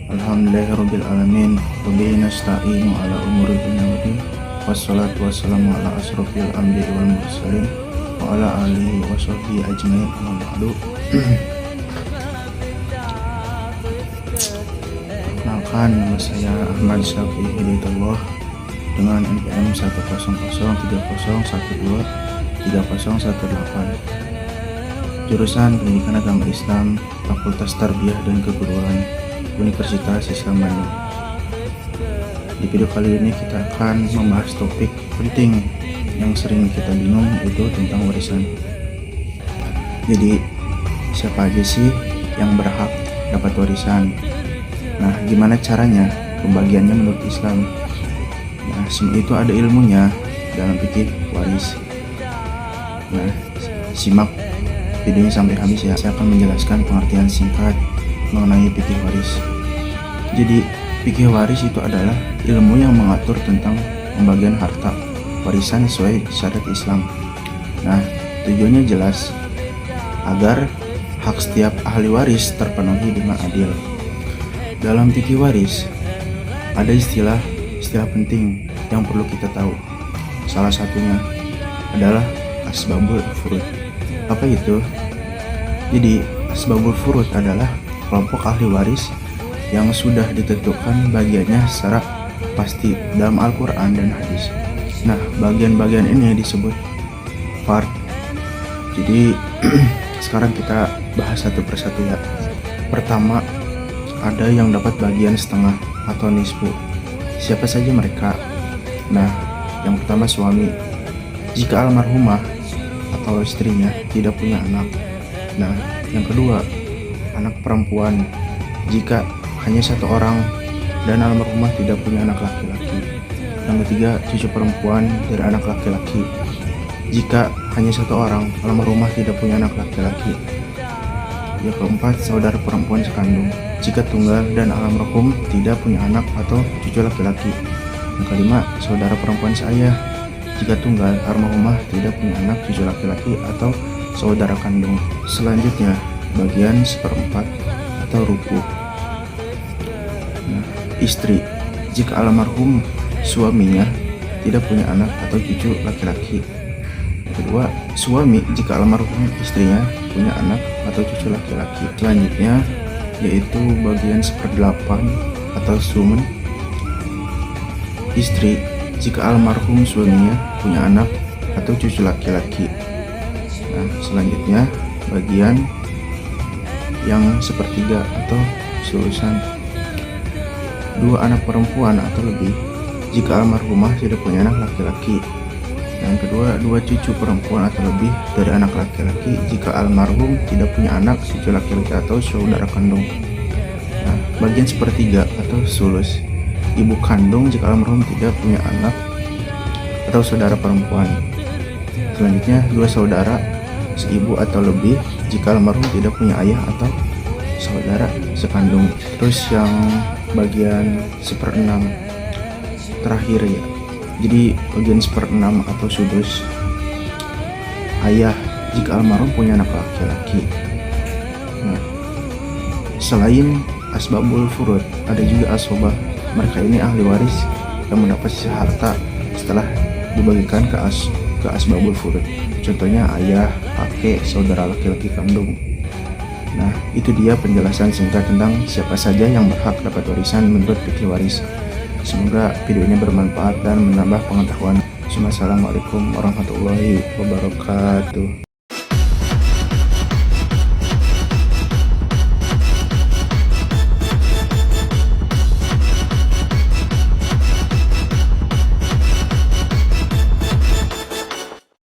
Alhamdulillahirrabbilalamin. Wabihi nasta'inu ala umuri dunya waddin. Wassalatu wassalamu ala asrofil anbiya'i wal mursalin wa ala alihi wa sahbihi ajmain, amma ba'du. Perkenalkan, nama saya Ahmad Syafi'i Hidayatullah dengan NPM 10030123018, jurusan Pendidikan Agama Islam, Fakultas Tarbiyah dan Keguruan, Universitas Islam Bandung. Di video kali ini kita akan membahas topik penting yang sering kita bingung, yaitu tentang warisan. Jadi, siapa aja sih yang berhak dapat warisan? Nah, gimana caranya pembagiannya menurut Islam? Nah, semua itu ada ilmunya dalam fikih waris. Nah, simak videonya sampai habis ya. Saya akan menjelaskan pengertian singkat mengenai fikih waris. Jadi, fikih waris itu adalah ilmu yang mengatur tentang pembagian harta warisan sesuai syariat Islam. Nah, tujuannya jelas agar hak setiap ahli waris terpenuhi dengan adil. Dalam fikih waris ada istilah penting yang perlu kita tahu. Salah satunya adalah asbabul furud. Apa itu? Jadi, asbabul furud adalah kelompok ahli waris yang sudah ditentukan bagiannya secara pasti dalam Al-Quran dan hadis. Nah, bagian-bagian ini disebut fard. Jadi sekarang kita bahas satu persatu ya. Pertama, ada yang dapat bagian setengah atau nisfu. Siapa saja mereka? Nah, yang pertama suami. Jika almarhumah atau istrinya tidak punya anak. Nah, yang kedua, anak perempuan jika hanya satu orang dan almarhumah tidak punya anak laki-laki. Yang ketiga, cucu perempuan dari anak laki-laki jika hanya satu orang, almarhumah tidak punya anak laki-laki. Yang keempat, saudara perempuan sekandung jika tunggal dan almarhum tidak punya anak atau cucu laki-laki. Yang kelima, saudara perempuan seayah jika tunggal, almarhumah tidak punya anak, cucu laki-laki atau saudara kandung. Selanjutnya, bagian seperempat atau ruku. Nah, istri jika almarhum suaminya tidak punya anak atau cucu laki-laki. Yang kedua, suami jika almarhum istrinya punya anak atau cucu laki-laki. Selanjutnya yaitu bagian seperdelapan atau sumen. Istri jika almarhum suaminya punya anak atau cucu laki-laki. Nah, selanjutnya bagian yang sepertiga atau sulusan. Dua anak perempuan atau lebih jika almarhumah tidak punya anak laki-laki. Yang kedua, dua cucu perempuan atau lebih dari anak laki-laki jika almarhum tidak punya anak, cucu laki-laki atau saudara kandung. Nah, bagian sepertiga atau sulus. Ibu kandung jika almarhum tidak punya anak atau saudara perempuan. Selanjutnya, dua saudara seibu atau lebih jika almarhum tidak punya ayah atau saudara sekandung. Terus yang bagian seperenam terakhir ya. Jadi bagian seperenam atau sudus, ayah jika almarhum punya anak laki-laki. Nah, selain asbabul furud, ada juga asobah. Mereka ini ahli waris yang mendapat sisa harta setelah dibagikan ke asbabul furud. Contohnya ayah, kakek, saudara laki-laki kandung. Nah, itu dia penjelasan singkat tentang siapa saja yang berhak dapat warisan menurut fikih waris. Semoga video ini bermanfaat dan menambah pengetahuan. Wassalamualaikum warahmatullahi wabarakatuh.